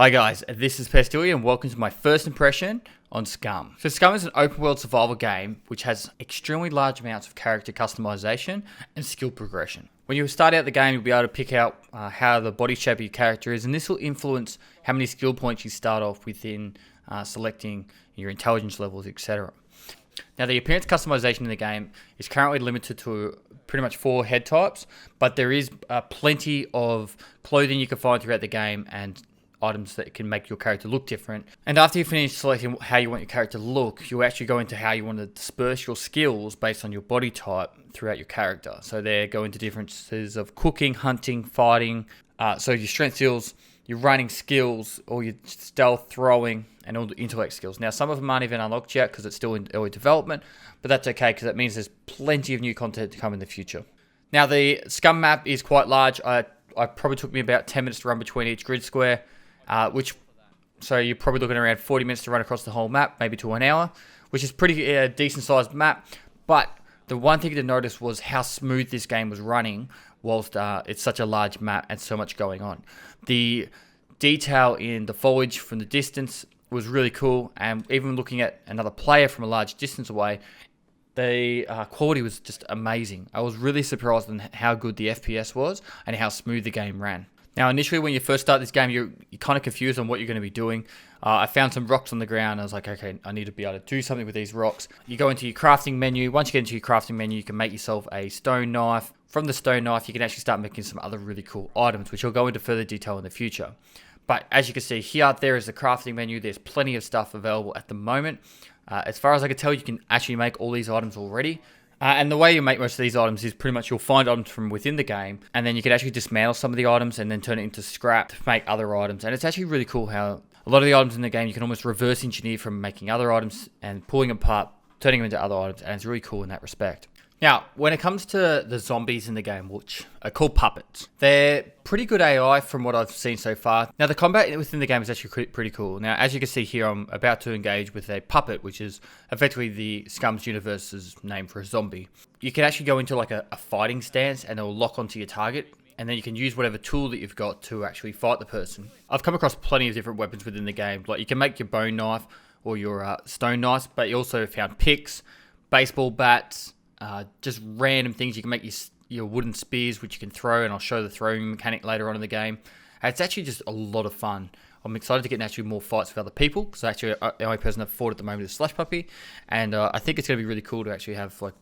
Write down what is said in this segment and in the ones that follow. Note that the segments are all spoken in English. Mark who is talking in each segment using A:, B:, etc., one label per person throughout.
A: Hi guys, this is Pestily and welcome to my first impression on Scum. So Scum is an open world survival game which has extremely large amounts of character customization and skill progression. When you start out the game, you'll be able to pick out how the body shape of your character is, and this will influence how many skill points you start off within selecting your intelligence levels, etc. Now, the appearance customization in the game is currently limited to pretty much 4 head types, but there is plenty of clothing you can find throughout the game and items that can make your character look different. And after you finish selecting how you want your character to look, you'll actually go into how you want to disperse your skills based on your body type throughout your character. So they go into differences of cooking, hunting, fighting, so your strength skills, your running skills, or your stealth, throwing, and all the intellect skills. Now, some of them aren't even unlocked yet because it's still in early development, but that's okay because that means there's plenty of new content to come in the future. Now, the Scum map is quite large. I probably took me about 10 minutes to run between each grid square, so you're probably looking around 40 minutes to run across the whole map, maybe to an hour, which is pretty decent sized map. But the one thing to notice was how smooth this game was running whilst it's such a large map and so much going on. The detail in the foliage from the distance was really cool, and even looking at another player from a large distance away, the quality was just amazing. I was really surprised on how good the FPS was and how smooth the game ran. Now, initially, when you first start this game, you're kind of confused on what you're going to be doing. I found some rocks on the ground. I was like, okay, I need to be able to do something with these rocks. You go into your crafting menu. Once you get into your crafting menu, you can make yourself a stone knife. From the stone knife, you can actually start making some other really cool items, which I'll go into further detail in the future. But as you can see here, there is the crafting menu. There's plenty of stuff available at the moment. As far as I can tell, you can actually make all these items already. And the way you make most of these items is pretty much you'll find items from within the game, and then you can actually dismantle some of the items and then turn it into scrap to make other items. And it's actually really cool how a lot of the items in the game you can almost reverse engineer from making other items and pulling them apart, turning them into other items, and it's really cool in that respect. Now, when it comes to the zombies in the game, which are called puppets, they're pretty good AI from what I've seen so far. Now, the combat within the game is actually pretty cool. Now, as you can see here, I'm about to engage with a puppet, which is effectively the Scum's universe's name for a zombie. You can actually go into like a fighting stance and it'll lock onto your target, and then you can use whatever tool that you've got to actually fight the person. I've come across plenty of different weapons within the game. Like, you can make your bone knife or your stone knives, but you also found picks, baseball bats, just random things. You can make your wooden spears, which you can throw, and I'll show the throwing mechanic later on in the game. It's actually just a lot of fun. I'm excited to get actually more fights with other people, because actually the only person I've fought at the moment is Slush Puppy, and I think it's going to be really cool to actually have like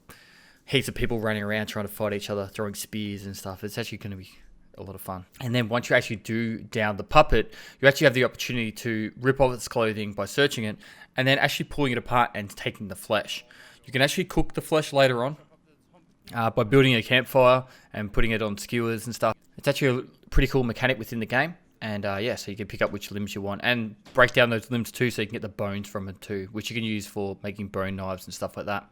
A: heaps of people running around trying to fight each other, throwing spears and stuff. It's actually going to be a lot of fun. And then once you actually do down the puppet, you actually have the opportunity to rip off its clothing by searching it, and then actually pulling it apart and taking the flesh. You can actually cook the flesh later on by building a campfire and putting it on skewers and stuff. It's actually a pretty cool mechanic within the game. And yeah, so you can pick up which limbs you want and break down those limbs too, so you can get the bones from it too, which you can use for making bone knives and stuff like that.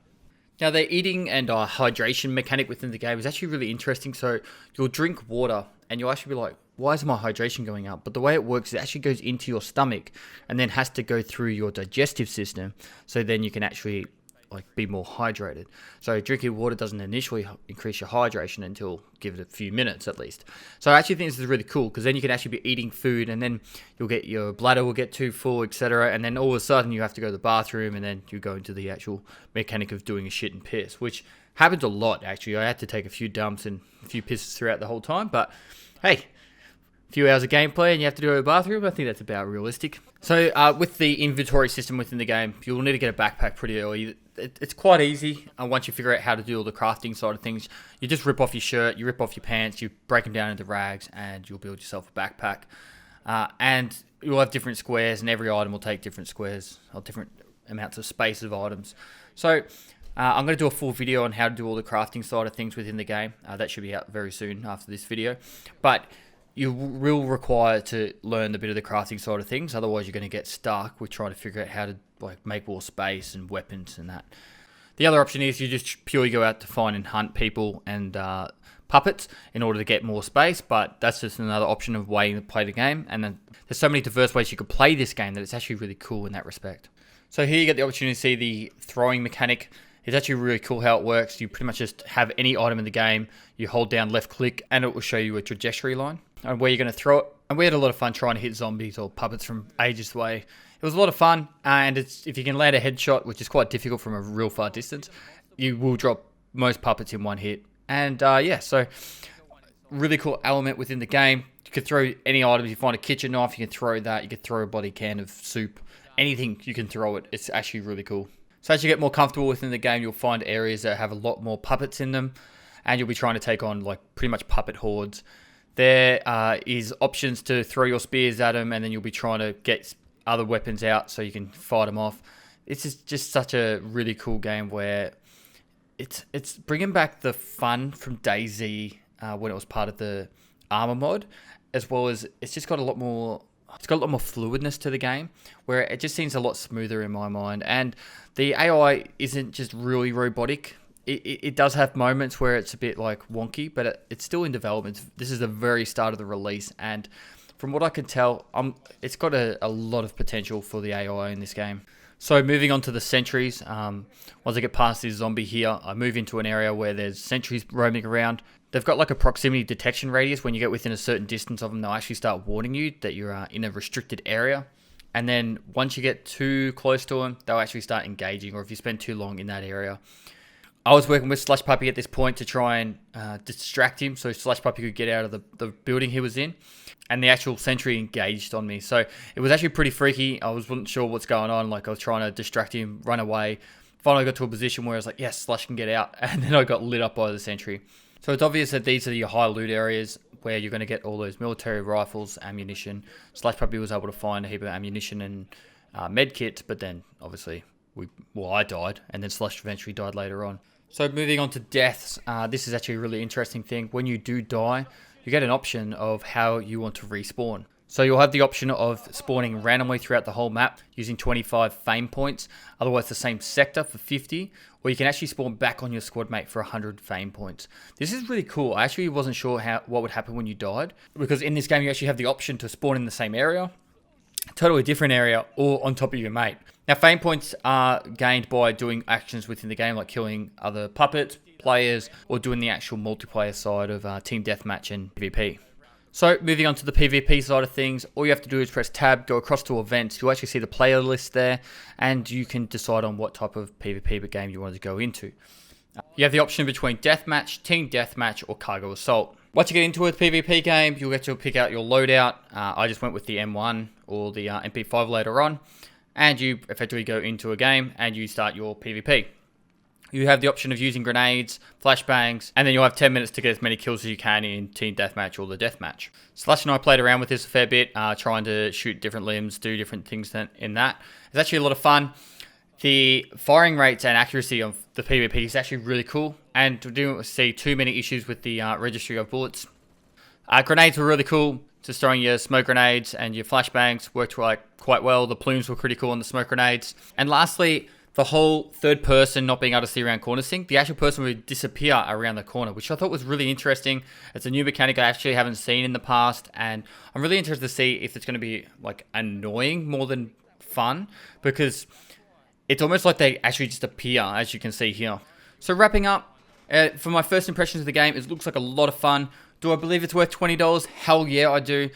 A: Now, the eating and hydration mechanic within the game is actually really interesting. So you'll drink water and you'll actually be like, why is my hydration going up? But the way it works, it actually goes into your stomach and then has to go through your digestive system. So then you can actually be more hydrated. So drinking water doesn't initially increase your hydration until give it a few minutes at least. So I actually think this is really cool, because then you can actually be eating food and then your bladder will get too full, etc. And then all of a sudden you have to go to the bathroom, and then you go into the actual mechanic of doing a shit and piss, which happens a lot actually. I had to take a few dumps and a few pisses throughout the whole time, but hey, a few hours of gameplay and you have to go to the bathroom, I think that's about realistic. So with the inventory system within the game, you'll need to get a backpack pretty early. It's quite easy once you figure out how to do all the crafting side of things. You just rip off your shirt, you rip off your pants, you break them down into rags, and you'll build yourself a backpack. And you'll have different squares, and every item will take different squares or different amounts of space of items. So I'm going to do a full video on how to do all the crafting side of things within the game. That should be out very soon after this video. But you will require to learn a bit of the crafting side of things, otherwise you're going to get stuck with trying to figure out how to make more space and weapons and that. The other option is you just purely go out to find and hunt people and puppets in order to get more space, but that's just another option of way to play the game. And then there's so many diverse ways you could play this game that it's actually really cool in that respect. So here you get the opportunity to see the throwing mechanic. It's actually really cool how it works. You pretty much just have any item in the game, you hold down left click, and it will show you a trajectory line and where you're going to throw it. And we had a lot of fun trying to hit zombies or puppets from ages away. It was a lot of fun, and if you can land a headshot, which is quite difficult from a real far distance, you will drop most puppets in one hit. And yeah, so really cool element within the game. You could throw any items. You find a kitchen knife, you can throw that. You could throw a bloody can of soup. Anything, you can throw it. It's actually really cool. So as you get more comfortable within the game, you'll find areas that have a lot more puppets in them, and you'll be trying to take on like pretty much puppet hordes. There is options to throw your spears at them, and then you'll be trying to get other weapons out so you can fight them off. It's just such a really cool game where it's bringing back the fun from DayZ when it was part of the armor mod, as well as it's just got a lot more. It's got a lot more fluidness to the game, where it just seems a lot smoother in my mind. And the AI isn't just really robotic. It does have moments where it's a bit like wonky, but it's still in development. This is the very start of the release, and from what I can tell, it's got a lot of potential for the AI in this game. So moving on to the sentries, once I get past this zombie here, I move into an area where there's sentries roaming around. They've got like a proximity detection radius. When you get within a certain distance of them, they'll actually start warning you that you're in a restricted area. And then once you get too close to them, they'll actually start engaging, or if you spend too long in that area. I was working with Slush Puppy at this point to try and distract him so Slush Puppy could get out of the building he was in. And the actual sentry engaged on me. So it was actually pretty freaky. I wasn't sure what's going on. Like I was trying to distract him, run away. Finally got to a position where I was like, yes, Slush can get out. And then I got lit up by the sentry. So it's obvious that these are your high loot areas where you're going to get all those military rifles, ammunition. Slush Puppy was able to find a heap of ammunition and med kits, but then obviously I died, and then Slush eventually died later on. So moving on to deaths, this is actually a really interesting thing. When you do die, you get an option of how you want to respawn. So you'll have the option of spawning randomly throughout the whole map using 25 fame points, otherwise the same sector for 50, or you can actually spawn back on your squad mate for 100 fame points. This is really cool. I actually wasn't sure what would happen when you died, because in this game you actually have the option to spawn in the same area, totally different area, or on top of your mate. Now fame points are gained by doing actions within the game, like killing other puppets, players, or doing the actual multiplayer side of team deathmatch and PvP. So moving on to the PvP side of things, all you have to do is press tab, go across to events. You'll actually see the player list there, and you can decide on what type of PvP game you want to go into. You have the option between deathmatch, team deathmatch, or cargo assault. Once you get into a PvP game, you'll get to pick out your loadout. I just went with the M1 or the MP5 later on, and you effectively go into a game and you start your PvP. You have the option of using grenades, flashbangs, and then you'll have 10 minutes to get as many kills as you can in Team Deathmatch or the Deathmatch. Slush and I played around with this a fair bit, trying to shoot different limbs, do different things in that. It's actually a lot of fun. The firing rates and accuracy of the PvP is actually really cool, and we didn't see too many issues with the registry of bullets. Grenades were really cool. Just throwing your smoke grenades and your flashbangs worked quite well. The plumes were pretty cool on the smoke grenades. And lastly, the whole third person not being able to see around corners thing, the actual person would disappear around the corner, which I thought was really interesting. It's a new mechanic I actually haven't seen in the past, and I'm really interested to see if it's going to be like annoying more than fun, because it's almost like they actually just appear, as you can see here. So wrapping up, for my first impressions of the game, it looks like a lot of fun. Do I believe it's worth $20? Hell yeah, I do.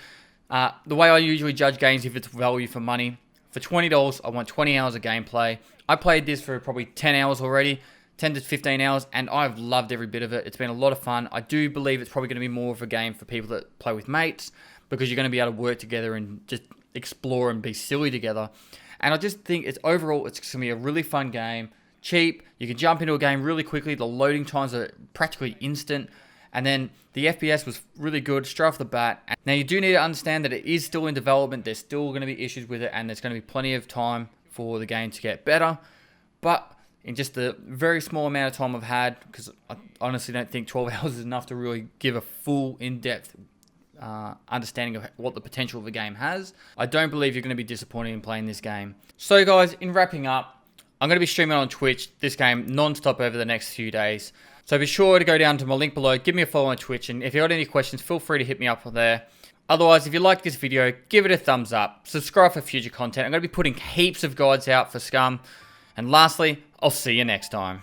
A: The way I usually judge games, if it's value for money, for $20, I want 20 hours of gameplay. I played this for probably 10 hours already, 10 to 15 hours, and I've loved every bit of it. It's been a lot of fun. I do believe it's probably going to be more of a game for people that play with mates, because you're going to be able to work together and just explore and be silly together. And I just think it's going to be a really fun game, cheap. You can jump into a game really quickly. The loading times are practically instant. And then the FPS was really good straight off the bat. Now you do need to understand that it is still in development. There's still going to be issues with it, and there's going to be plenty of time for the game to get better. But in just the very small amount of time I've had, because I honestly don't think 12 hours is enough to really give a full in-depth understanding of what the potential of the game has, I don't believe you're going to be disappointed in playing this game. So guys, in wrapping up, I'm going to be streaming on Twitch this game non-stop over the next few days. So be sure to go down to my link below, give me a follow on Twitch, and if you've got any questions, feel free to hit me up there. Otherwise, if you like this video, give it a thumbs up, subscribe for future content. I'm going to be putting heaps of guides out for Scum. And lastly, I'll see you next time.